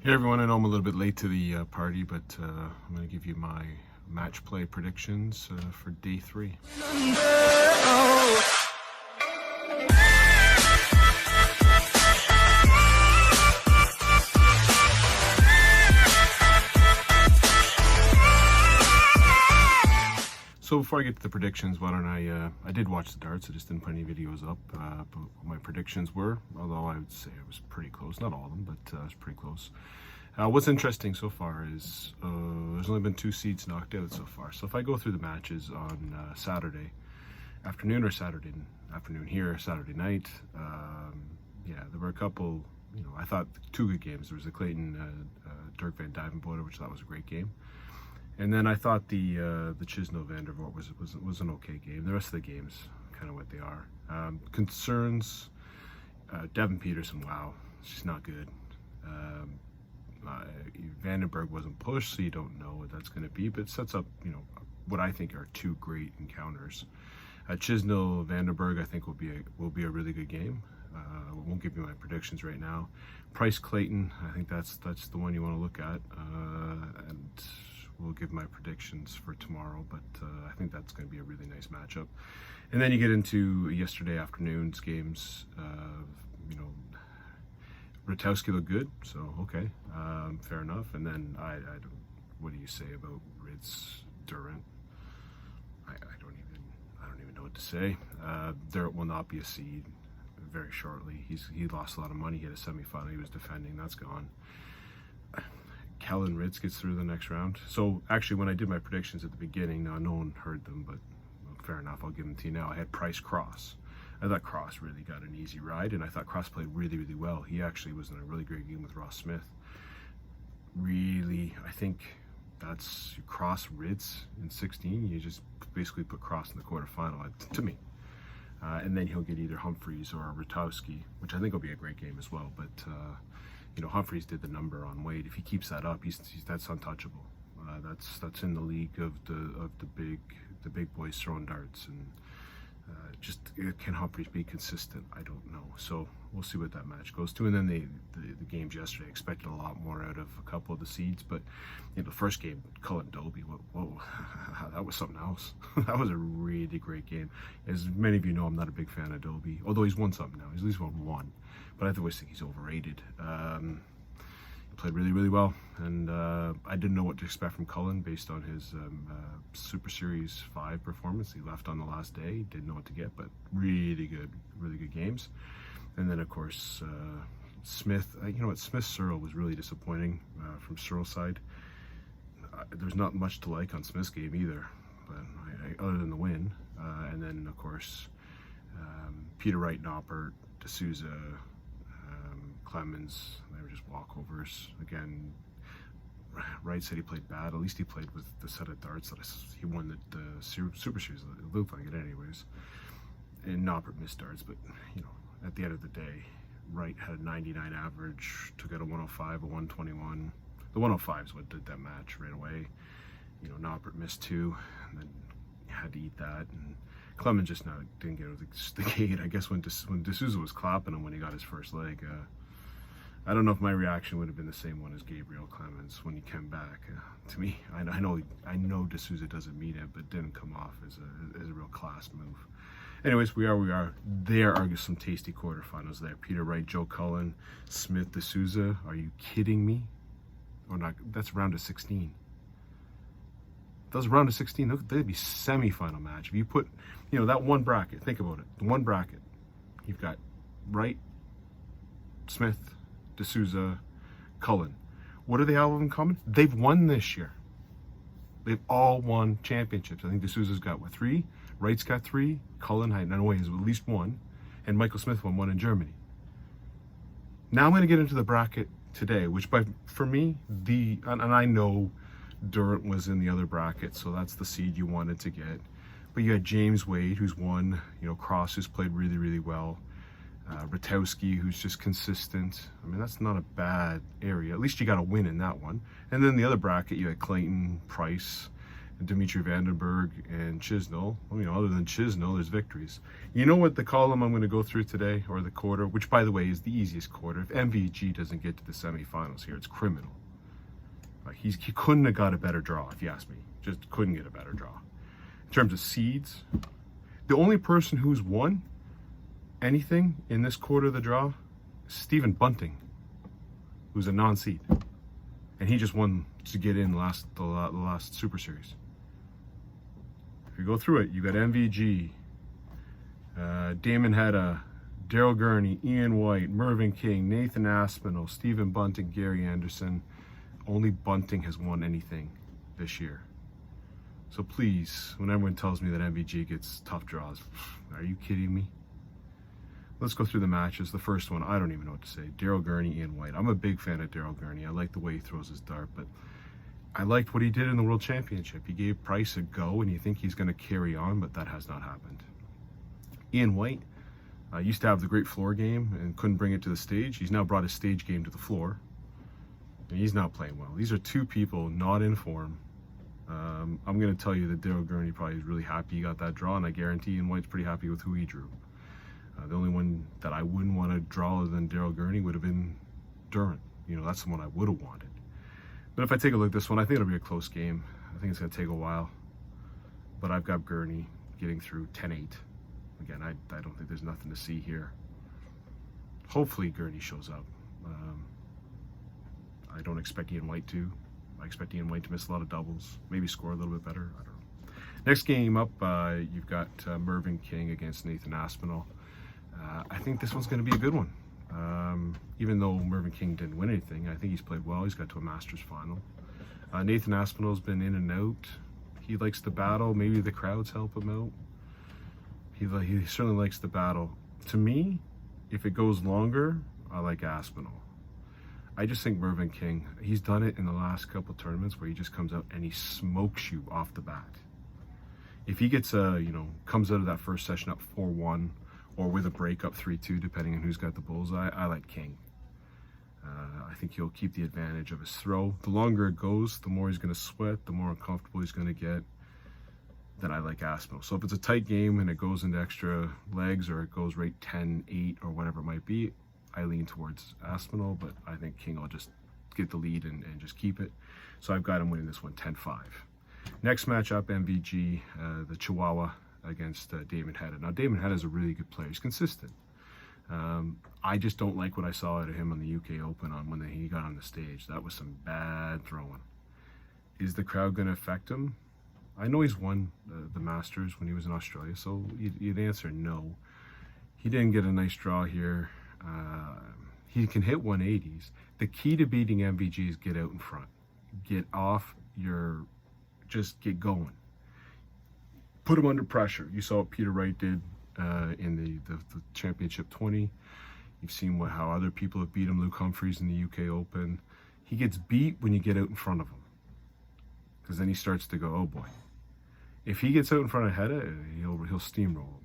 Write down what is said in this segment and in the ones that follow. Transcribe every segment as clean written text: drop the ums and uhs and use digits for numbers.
Hey everyone, I know I'm a little bit late to the party, but I'm going to give you my match play predictions for day 3. So before I get to the predictions, why don't I did watch the darts, I just didn't put any videos up, but what my predictions were, although I would say I was pretty close, not all of them, but I was pretty close. What's interesting so far is there's only been 2 seeds knocked out so far. So if I go through the matches on Saturday afternoon or Saturday afternoon here, Saturday night, yeah, there were a couple, I thought 2 good games. There was the Clayton Dirk Van Duijvenbode, which I thought was a great game. And then I thought the Chisno Van der Voort was an okay game. The rest of the games, kind of what they are. Concerns, Devin Peterson, wow, she's not good. Vandenberg wasn't pushed, so you don't know what that's going to be, but it sets up, what I think are 2 great encounters. Chisno Vandenberg, I think will be a really good game. I won't give you my predictions right now. Price Clayton, I think that's the one you want to look at, and we'll give my predictions for tomorrow. But I think that's going to be a really nice matchup. And then you get into yesterday afternoon's games. Rutowski looked good, so okay, fair enough. And then I don't. What do you say about Ritz Durant? I don't even know what to say. Durant will not be a seed very shortly. He lost a lot of money. He had a semifinal. He was defending. That's gone. Kellen Ritz gets through the next round. So actually, when I did my predictions at the beginning, now no one heard them, but fair enough. I'll give them to you now. I had Price Cross. I thought Cross really got an easy ride, and I thought Cross played really, really well. He actually was in a really great game with Ross Smith. Really, I think that's Cross Ritz in 16. You just basically put Cross in the quarterfinal, to me. And then he'll get either Humphreys or Rutowski, which I think will be a great game as well. But Humphreys did the number on weight. If he keeps that up, that's untouchable. That's in the league of the big boys throwing darts. And can Humphreys be consistent? I don't know. So we'll see what that match goes to. And then the games yesterday, I expected a lot more out of a couple of the seeds, but the first game, Cullen Dobie, whoa, that was something else. That was a really great game. As many of you know, I'm not a big fan of Dobie, although he's won something now. He's at least won 1, but I always think he's overrated. He played really, really well, and I didn't know what to expect from Cullen based on his Super Series 5 performance. He left on the last day, didn't know what to get, but really good games. And then of course Smith, Smith Searle was really disappointing from Searle's side. There's not much to like on Smith's game either, but other than the win. And then of course Peter Wright, Noppert, D'Souza, Clemens, they were just walkovers. Again, Wright said he played bad. At least he played with the set of darts that he won the Super Series. It looked like it anyways. And Noppert missed darts, but at the end of the day, Wright had a 99 average, took out a 105, a 121. The 105 is what did that match right away. Noppert missed 2, and then had to eat that. And Clemens just now didn't get out of the gate. I guess when D'Souza was clapping him when he got his first leg, I don't know if my reaction would have been the same one as Gabriel Clemens when he came back. To me, I know D'Souza doesn't mean it, but didn't come off as a real class move. Anyways, we are. There are some tasty quarterfinals there. Peter Wright, Joe Cullen, Smith, D'Souza. Are you kidding me? Or not? That's round of 16. That's round of 16. That'd be semi-final match. If you put, that one bracket. Think about it. The one bracket. You've got Wright, Smith, D'Souza, Cullen. What do they all have in common? They've won this year. They've all won championships. I think D'Souza's got 3, Wright's got 3, Cullen, I know he has at least 1, and Michael Smith won 1 in Germany. Now I'm going to get into the bracket today, which for me, and I know Durant was in the other bracket, so that's the seed you wanted to get. But you had James Wade, who's won, Cross, who's played really, really well. Rutowski, who's just consistent. I mean, that's not a bad area. At least you got a win in that one. And then the other bracket, you had Clayton, Price, Dimitri Vandenberg and Chisnell. Well, you know, other than Chisnell, there's victories. You know what the column I'm going to go through today, or the quarter, which by the way is the easiest quarter. If MVG doesn't get to the semifinals here, it's criminal. Like he couldn't have got a better draw, if you ask me. Just couldn't get a better draw. In terms of seeds, the only person who's won anything in this quarter of the draw is Stephen Bunting, who's a non-seed, and he just won to get in the last Super Series. If you go through it, you got MVG, Damon Hedda, Daryl Gurney, Ian White, Mervyn King, Nathan Aspinall, Stephen Bunting, Gary Anderson. Only Bunting has won anything this year. So please, when everyone tells me that MVG gets tough draws, are you kidding me? Let's go through the matches. The first one, I don't even know what to say. Daryl Gurney, Ian White. I'm a big fan of Daryl Gurney. I like the way he throws his dart, but I liked what he did in the World Championship. He gave Price a go, and you think he's going to carry on, but that has not happened. Ian White used to have the great floor game and couldn't bring it to the stage. He's now brought his stage game to the floor, and he's not playing well. These are two people not in form. I'm going to tell you that Daryl Gurney probably is really happy he got that draw, and I guarantee Ian White's pretty happy with who he drew. The only one that I wouldn't want to draw other than Daryl Gurney would have been Durant. You know, that's the one I would have wanted. But if I take a look at this one, I think it'll be a close game. I think it's going to take a while. But I've got Gurney getting through 10-8. Again, I don't think there's nothing to see here. Hopefully Gurney shows up. I don't expect Ian White to. I expect Ian White to miss a lot of doubles. Maybe score a little bit better. I don't know. Next game up, you've got Mervyn King against Nathan Aspinall. I think this one's going to be a good one. Even though Mervyn King didn't win anything, I think he's played well. He's got to a Masters final. Nathan Aspinall's been in and out. He likes the battle. Maybe the crowds help him out. He certainly likes the battle. To me, if it goes longer, I like Aspinall. I just think Mervyn King, he's done it in the last couple tournaments where he just comes out and he smokes you off the bat. If he gets comes out of that first session up 4-1 or with a break up 3-2, depending on who's got the bullseye, I like King. I think he'll keep the advantage of his throw. The longer it goes, the more he's going to sweat, the more uncomfortable he's going to get. Then I like Aspinall. So if it's a tight game and it goes into extra legs or it goes right 10-8 or whatever it might be, I lean towards Aspinall, but I think King will just get the lead and just keep it. So I've got him winning this one 10-5. Next matchup, MVG, the Chihuahua against Damon Hedda. Now, Damon Hedda is a really good player. He's consistent. I just don't like what I saw out of him on the UK Open when he got on the stage. That was some bad throwing. Is the crowd going to affect him? I know he's won the Masters when he was in Australia, so you'd answer no. He didn't get a nice draw here. He can hit 180s. The key to beating MVG is get out in front. Get off just get going. Put him under pressure. You saw what Peter Wright did in the Championship 20. You've seen how other people have beat him. Luke Humphries in the UK Open. He gets beat when you get out in front of him, because then he starts to go, oh boy. If he gets out in front of Hedda, he'll steamroll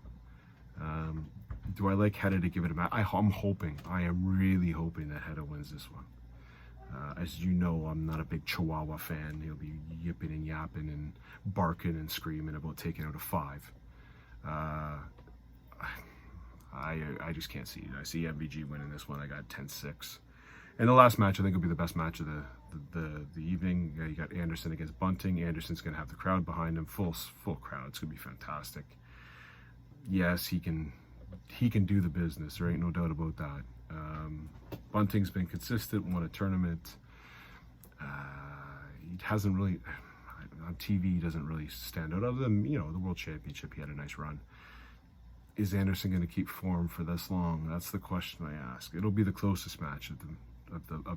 him. Do I like Hedda to give it a match? I'm hoping. I am really hoping that Hedda wins this one. As you know, I'm not a big Chihuahua fan. He'll be yipping and yapping and barking and screaming about taking out a 5. I just can't see it. I see MVG winning this one. I got 10-6. And the last match, I think, will be the best match of the evening. You got Anderson against Bunting. Anderson's going to have the crowd behind him, full crowd. It's going to be fantastic. Yes, he can do the business. There ain't no doubt about that. Bunting's been consistent, won a tournament. He hasn't really, on TV, he doesn't really stand out. Other than, the World Championship, he had a nice run. Is Anderson going to keep form for this long? That's the question I ask. It'll be the closest match of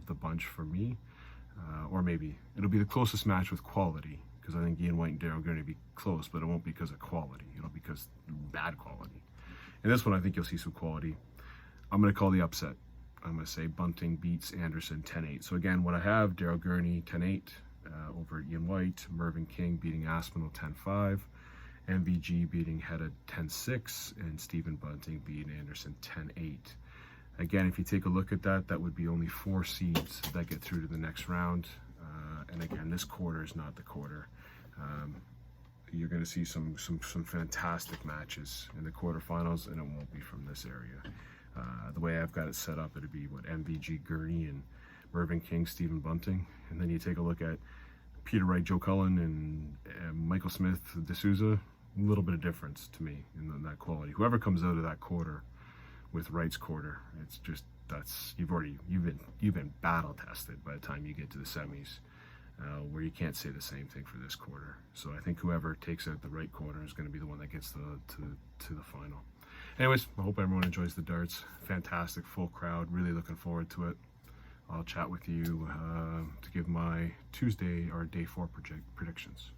the bunch for me, or maybe it'll be the closest match with quality, because I think Ian White and Daryl are going to be close, but it won't be because of quality. It'll be because bad quality. In this one, I think you'll see some quality. I'm going to call the upset. I'm going to say Bunting beats Anderson 10-8. So again, what I have, Daryl Gurney 10-8 over Ian White, Mervyn King beating Aspinall 10-5, MVG beating Hedda 10-6, and Stephen Bunting beating Anderson 10-8. Again, if you take a look at that, that would be only 4 seeds that get through to the next round. And again, this quarter is not the quarter. You're going to see some fantastic matches in the quarterfinals, and it won't be from this area. The way I've got it set up, it'd be what MVG Gurney and Mervyn King, Stephen Bunting, and then you take a look at Peter Wright, Joe Cullen, and Michael Smith, D'Souza. A little bit of difference to me in that quality. Whoever comes out of that quarter with Wright's quarter, it's just you've been battle tested by the time you get to the semis. Where you can't say the same thing for this quarter. So I think whoever takes out the right quarter is going to be the one that gets to the final. Anyways, I hope everyone enjoys the darts. Fantastic, full crowd. Really looking forward to it. I'll chat with you to give my Tuesday or day 4 predictions.